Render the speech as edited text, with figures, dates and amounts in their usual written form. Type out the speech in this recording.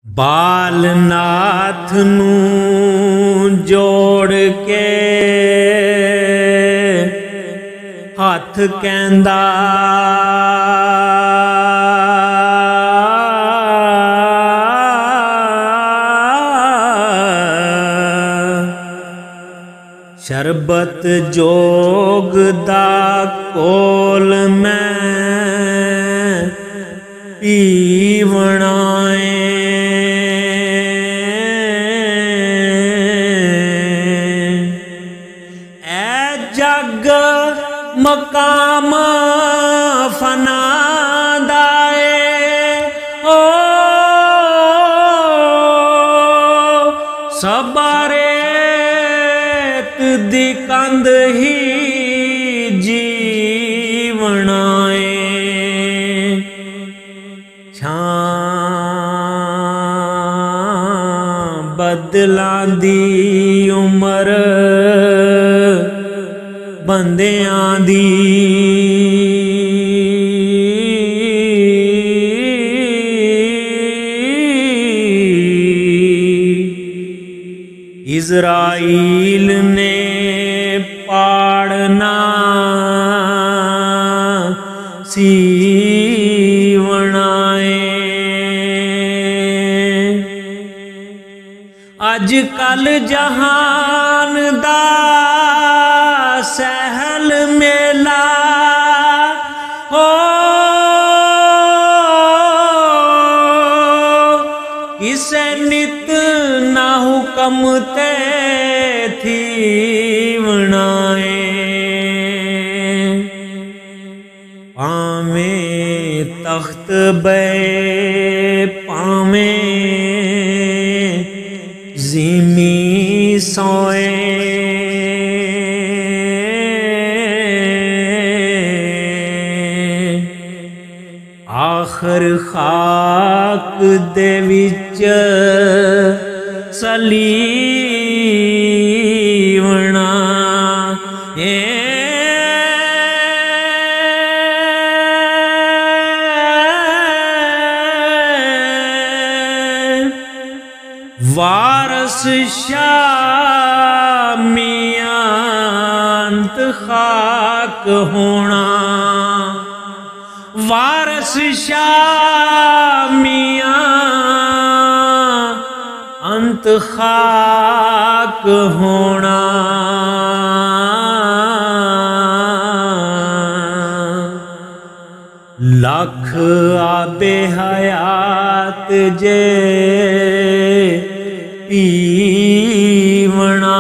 बालनाथ नू जोड़ के हथ कहंदा शरबत जोग दा कोल मैं पीवना जग मकाम फना दाए ओ सबरेत दी कंध ही जीवनाए छां बदलां दी उमर बंदियां दी इज़राइल ने पाड़ना सीवनाए अजकल जहान दा सहल मेला हो किसे नित ना हुक्म ते थी बनाए पावे तख्त बे पावे ज़िमी सोए आखिर खाक दे विच सलीवना वारस शामियांत खाक होना वारस शामियां अंत खाक होना लख आबे हयात जे पीवना